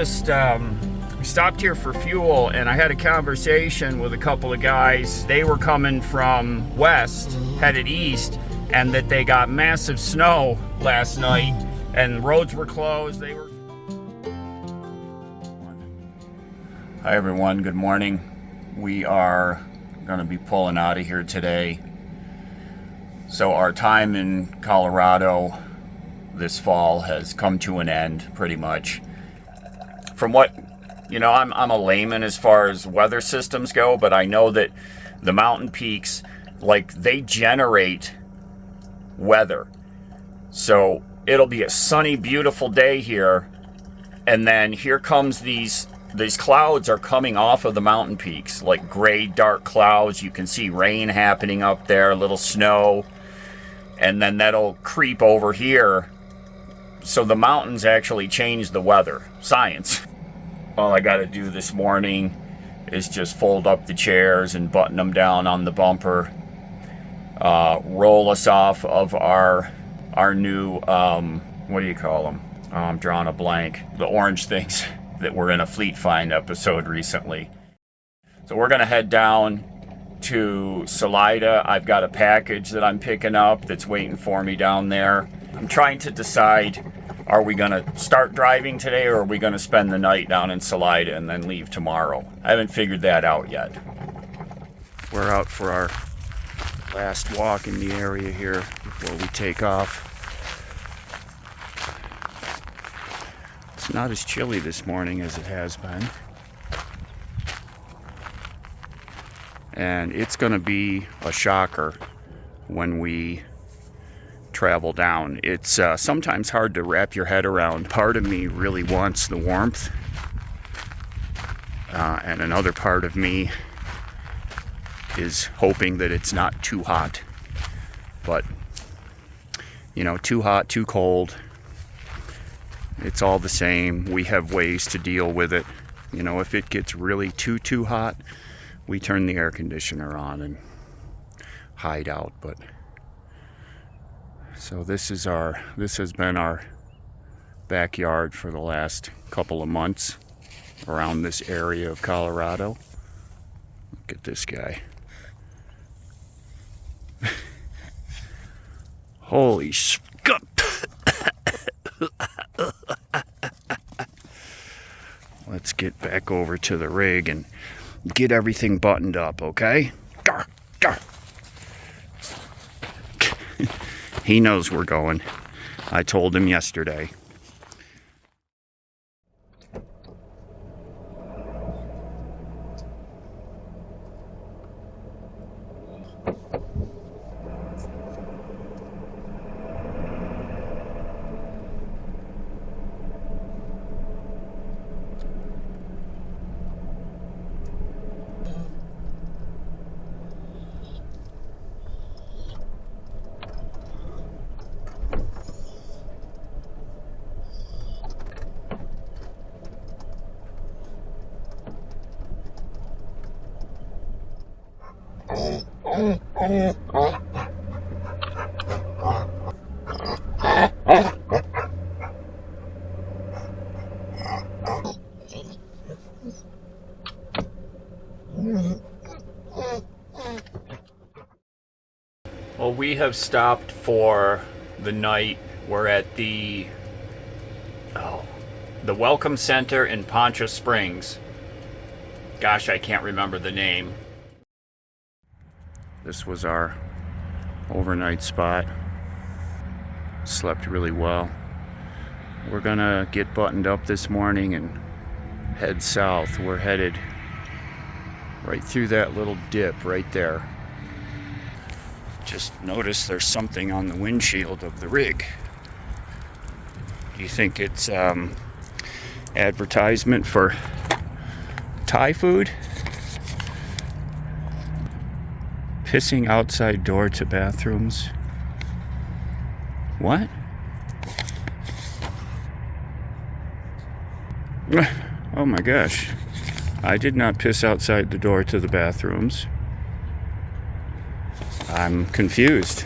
just stopped here for fuel, and I had a conversation with a couple of guys. They were coming from west, headed east, and that they got massive snow last night, and roads were closed. Hi everyone, good morning. We are going to be pulling out of here today. So our time in Colorado this fall has come to an end, pretty much. From what, I'm a layman as far as weather systems go, but I know that the mountain peaks, they generate weather. So it'll be a sunny, beautiful day here, and then here comes these clouds are coming off of the mountain peaks, like gray, dark clouds. You can see rain happening up there, a little snow, and then that'll creep over here. So the mountains actually change the weather. Science. All I got to do this morning is just fold up the chairs and button them down on the bumper. Roll us off of our new, what do you call them? I'm drawing a blank. The orange things that were in a Fleet Find episode recently. So we're going to head down to Salida. I've got a package that I'm picking up that's waiting for me down there. I'm trying to decide, are we going to start driving today, or are we going to spend the night down in Salida and then leave tomorrow? I haven't figured that out yet. We're out for our last walk in the area here before we take off. It's not as chilly this morning as it has been. And it's going to be a shocker when we travel down. It's sometimes hard to wrap your head around. Part of me really wants the warmth, and another part of me is hoping that it's not too hot. But too hot, too cold, it's all the same. We have ways to deal with it. If it gets really too hot, we turn the air conditioner on and hide out. But so this has been our backyard for the last couple of months around this area of Colorado. Look at this guy. Holy scut. Let's get back over to the rig and get everything buttoned up, okay? Gar, gar. He knows we're going. I told him yesterday. Well, we have stopped for the night. We're at the Welcome Center in Poncha Springs. Gosh, I can't remember the name. This was our overnight spot. Slept really well. We're gonna get buttoned up this morning and head south. We're headed right through that little dip right there. Just noticed there's something on the windshield of the rig. Do you think it's advertisement for Thai food? Pissing outside door to bathrooms. What? Oh my gosh. I did not piss outside the door to the bathrooms. I'm confused.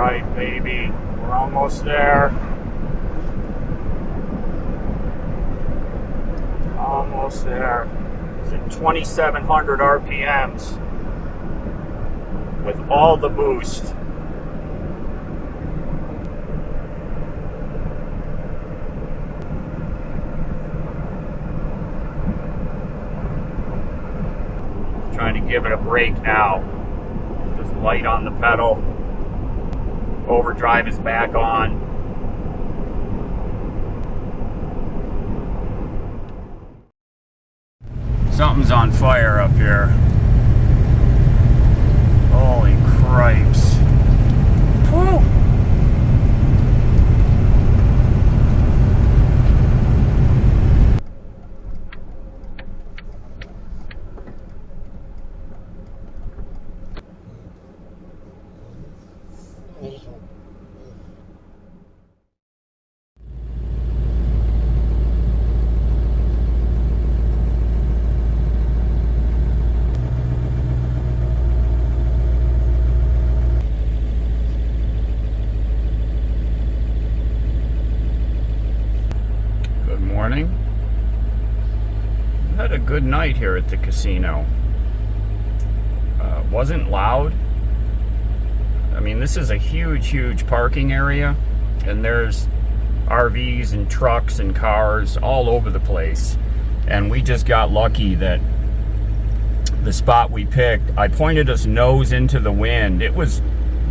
right, baby. We're almost there. Almost there. It's at 2,700 RPMs with all the boost. Trying to give it a break now. Just light on the pedal. Overdrive is back on. Something's on fire up here. Holy cripes. Woo! Morning. We had a good night here at the casino. Wasn't loud. I mean, this is a huge parking area, and there's RVs and trucks and cars all over the place. And we just got lucky that the spot we picked, I pointed us nose into the wind. It was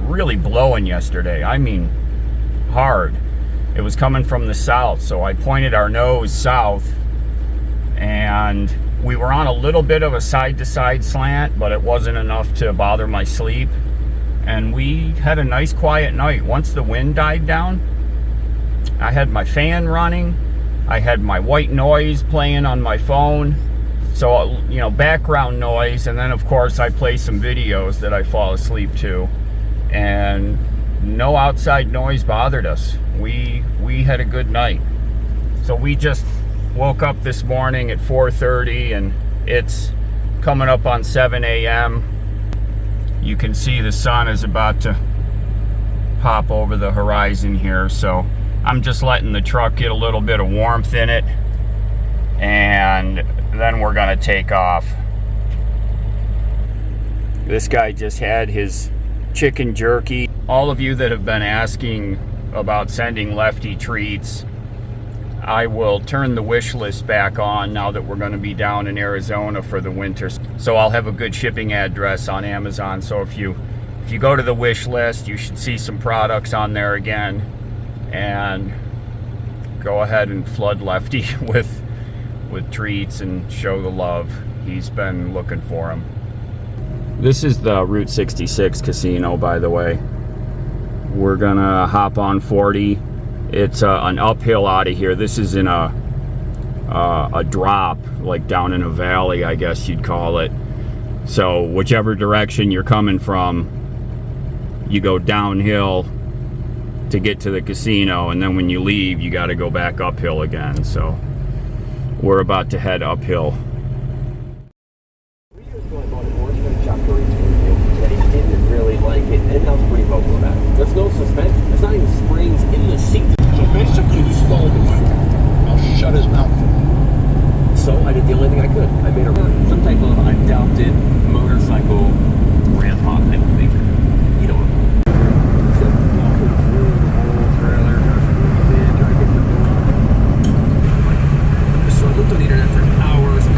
really blowing yesterday. I mean, hard. It was coming from the south, so I pointed our nose south, and we were on a little bit of a side-to-side slant, but it wasn't enough to bother my sleep. And we had a nice quiet night. Once the wind died down, I had my fan running, I had my white noise playing on my phone, so, you know, background noise, and then of course I play some videos that I fall asleep to, and no outside noise bothered us. We had a good night. So we just woke up this morning at 4:30, and it's coming up on 7 a.m. You can see the sun is about to pop over the horizon here, so I'm just letting the truck get a little bit of warmth in it, and then we're gonna take off. This guy just had his chicken jerky. All of you that have been asking about sending Lefty treats, I will turn the wish list back on now that we're going to be down in Arizona for the winter. So I'll have a good shipping address on Amazon. So if you go to the wish list, you should see some products on there again, and go ahead and flood Lefty with treats and show the love. He's been looking for them. This is the Route 66 casino, by the way. We're gonna hop on 40. It's an uphill out of here. This is in a drop, like down in a valley, I guess you'd call it. So whichever direction you're coming from, you go downhill to get to the casino, and then when you leave, you got to go back uphill again. So we're about to head uphill. And Al's pretty vocal about it. There's no suspension. There's not even springs in the seat. So basically, you stole the money. I'll shut his mouth. So I did the only thing I could. I made some type of adopted motorcycle grandpa type of thing. You know what? So I looked on the internet for hours and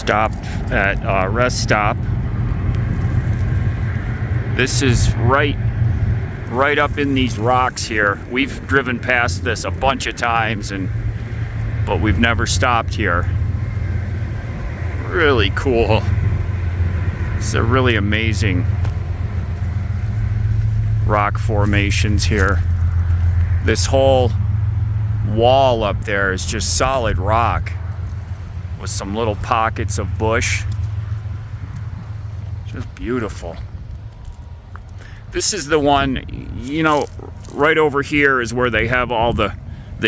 stopped at a rest stop. This is right up in these rocks here. We've driven past this a bunch of times, but we've never stopped here. Really cool. It's a really amazing rock formations here. This whole wall up there is just solid rock with some little pockets of bush. Just beautiful. This is the one, you know, right over here is where they have all the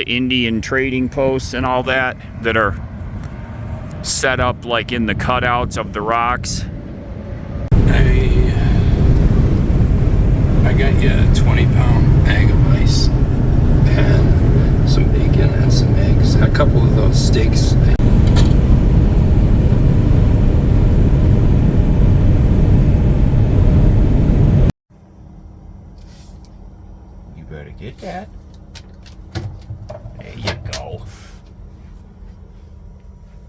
Indian trading posts and all that are set up like in the cutouts of the rocks. I got you a 20-pound bag of ice and some bacon and some eggs. A couple of those steaks. You better get that. There you go.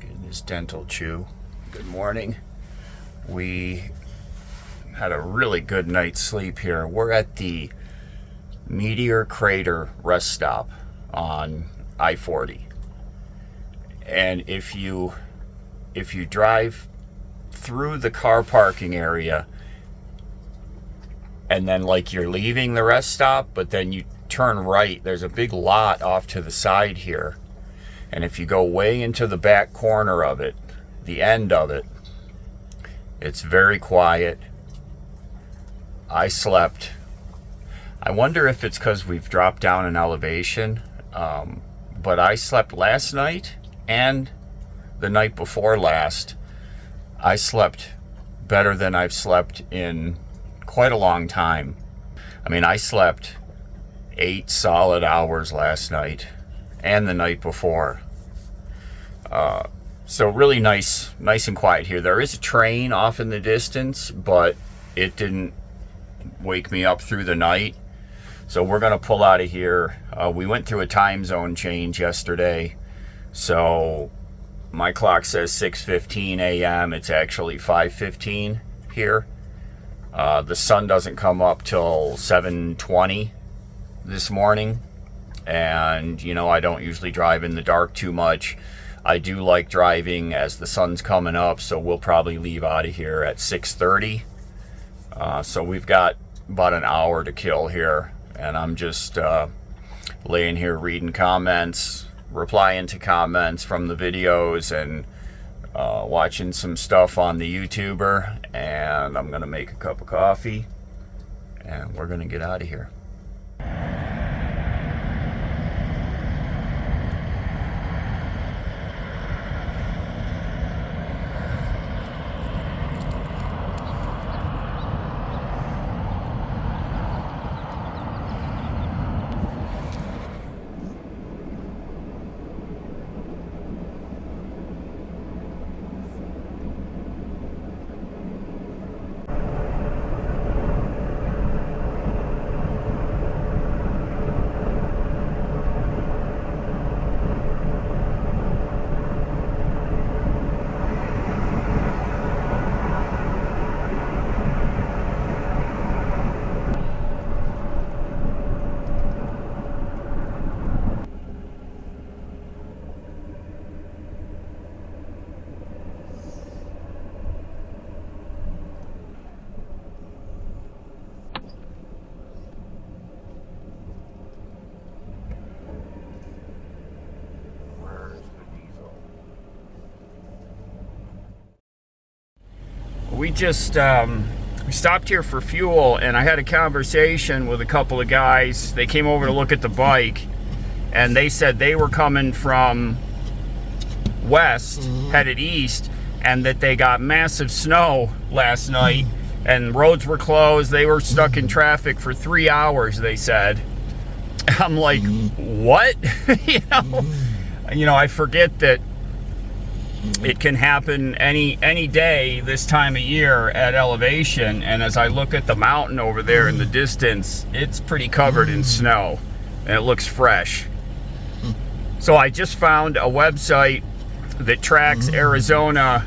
Getting this dental chew. Good morning. We had a really good night's sleep here. We're at the Meteor Crater rest stop on I-40. And if you drive through the car parking area and then like you're leaving the rest stop, but then you turn right, there's a big lot off to the side here. And if you go way into the back corner of it, the end of it, it's very quiet. I slept. I wonder if it's because we've dropped down in elevation, but I slept last night and the night before last. I slept better than I've slept in quite a long time. I mean, I slept 8 solid hours last night and the night before. So really nice and quiet here. There is a train off in the distance, but it didn't wake me up through the night. So we're gonna pull out of here. We went through a time zone change yesterday, so my clock says 6:15 a.m. It's actually 5:15 here. The sun doesn't come up till 7:20 this morning, and you know, I don't usually drive in the dark too much. I do like driving as the sun's coming up, so we'll probably leave out of here at 6:30. So we've got about an hour to kill here, and I'm just laying here reading comments, replying to comments from the videos, and watching some stuff on the YouTuber, and I'm gonna make a cup of coffee and we're gonna get out of here. We just we stopped here for fuel, and I had a conversation with a couple of guys. They came over to look at the bike, and they said they were coming from west, headed east, and that they got massive snow last night, and roads were closed. They were stuck in traffic for 3 hours, they said. I'm like, what? you know, I forget that it can happen any day this time of year at elevation, and as I look at the mountain over there in the distance, it's pretty covered in snow and it looks fresh. So I just found a website that tracks Arizona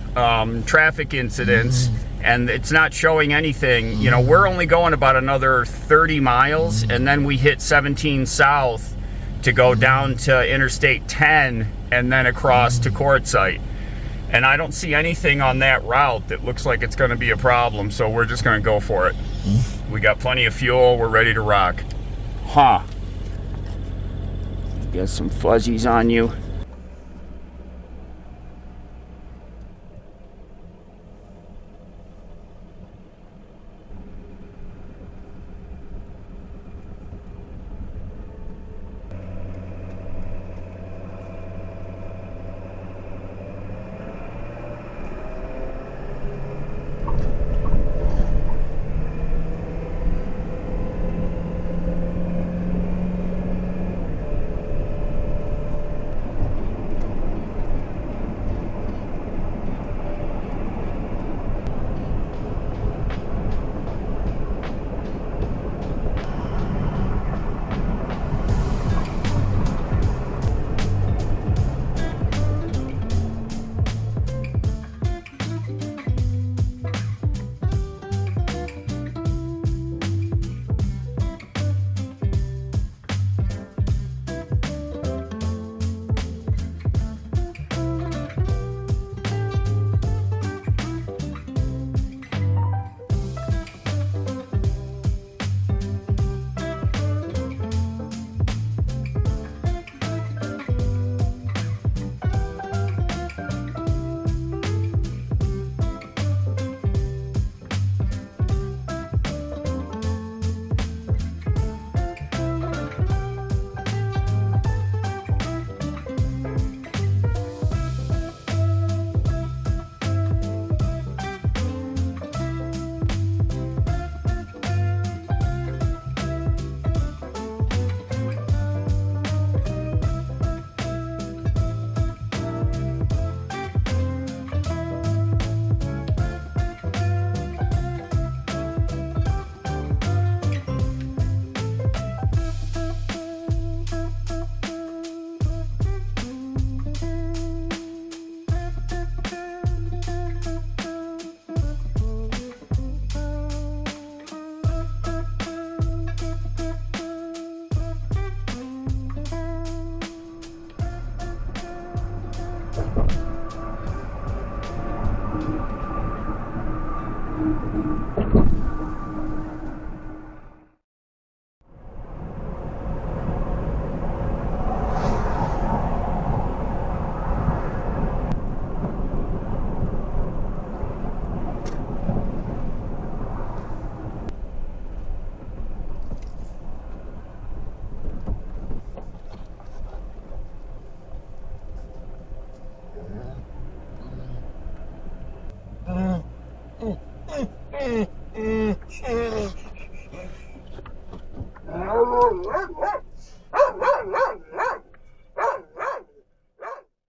traffic incidents, and it's not showing anything. You know, we're only going about another 30 miles, and then we hit 17 South to go down to Interstate 10 and then across to Quartzsite. And I don't see anything on that route that looks like it's going to be a problem, so we're just going to go for it. We got plenty of fuel. We're ready to rock. Huh. Got some fuzzies on you.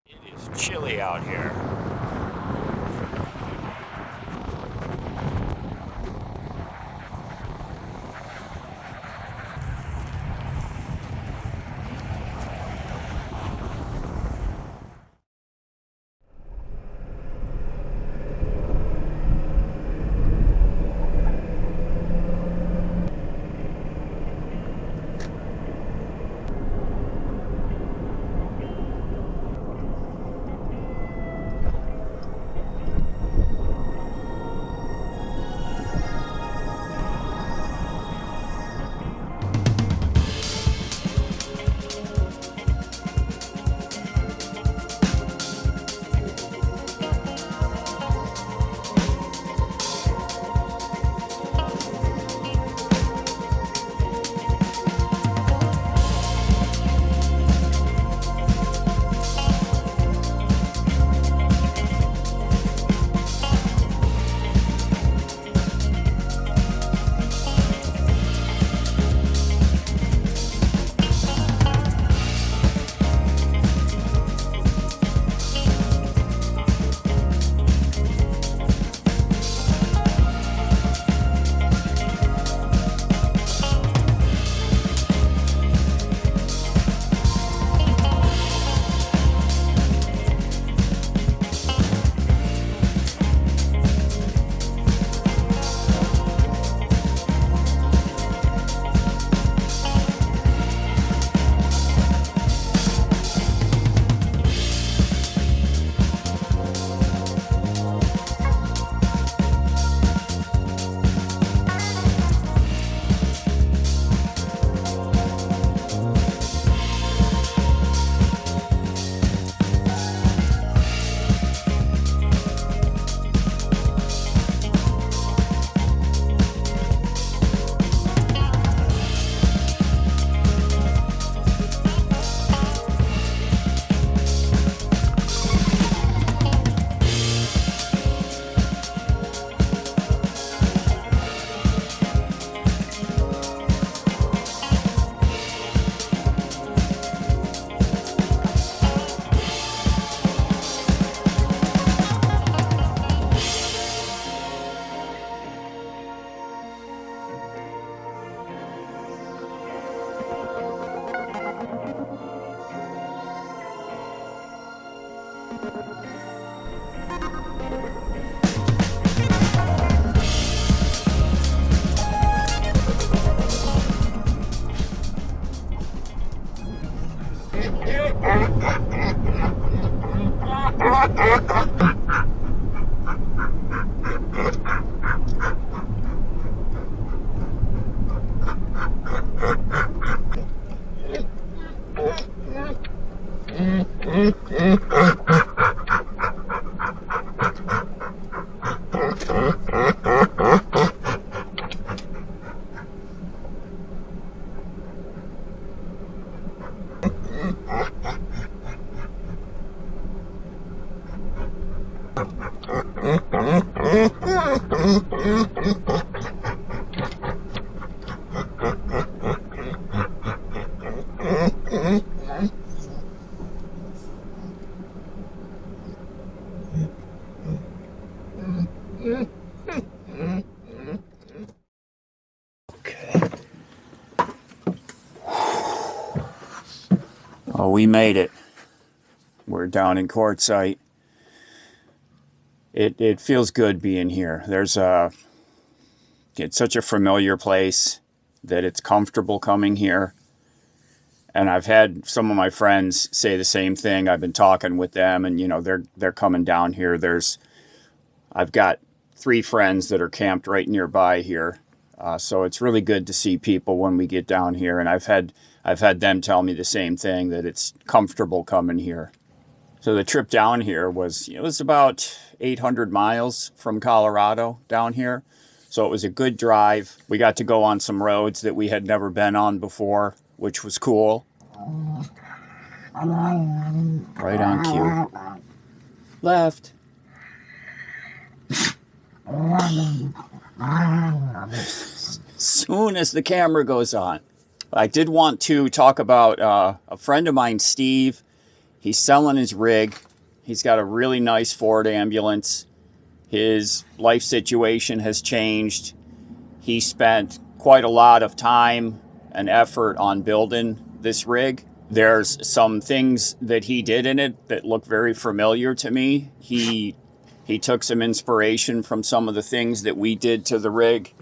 It is chilly out here. So we made it. We're down in Quartzsite. It feels good being here. It's such a familiar place that it's comfortable coming here. And I've had some of my friends say the same thing. I've been talking with them, and you know, they're coming down here. I've got 3 friends that are camped right nearby here. So it's really good to see people when we get down here, and I've had them tell me the same thing, that it's comfortable coming here. So the trip down here was about 800 miles from Colorado down here. So it was a good drive. We got to go on some roads that we had never been on before, which was cool. Right on cue. Left. Soon as the camera goes on. I did want to talk about a friend of mine, Steve. He's selling his rig. He's got a really nice Ford ambulance. His life situation has changed. He spent quite a lot of time and effort on building this rig. There's some things that he did in it that look very familiar to me. He took some inspiration from some of the things that we did to the rig,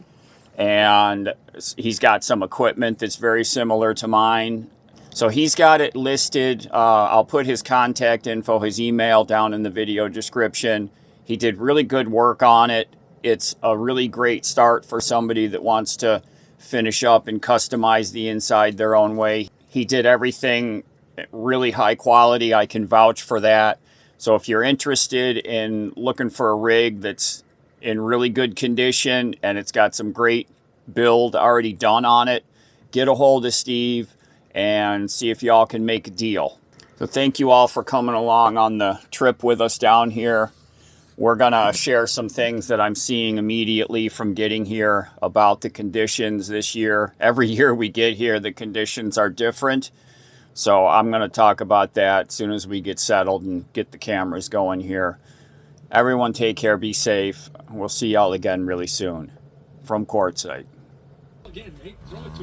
and he's got some equipment that's very similar to mine. So he's got it listed. I'll put his contact info, his email down in the video description. He did really good work on it. It's a really great start for somebody that wants to finish up and customize the inside their own way. He did everything really high quality. I can vouch for that. So if you're interested in looking for a rig that's in really good condition and it's got some great build already done on it, get a hold of Steve and see if y'all can make a deal. So thank you all for coming along on the trip with us down here. We're gonna share some things that I'm seeing immediately from getting here about the conditions this year. Every year we get here, the conditions are different. So I'm gonna talk about that as soon as we get settled and get the cameras going here. Everyone take care, be safe. We'll see y'all again really soon from Quartzsite.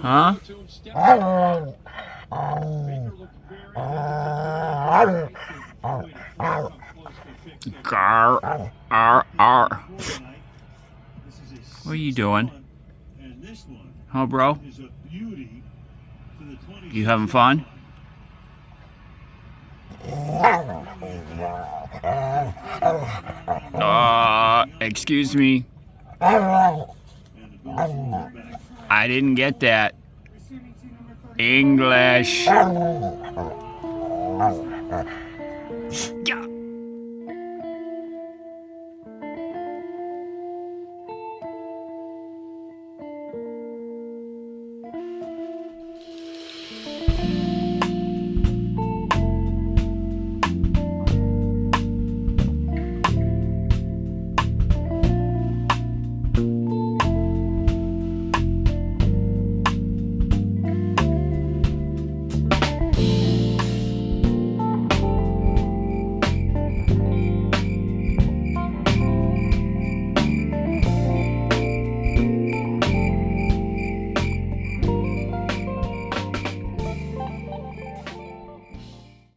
Huh? Gar, ar, ar. What are you doing? Huh, bro? You having fun? Excuse me. I didn't get that. English. Yeah.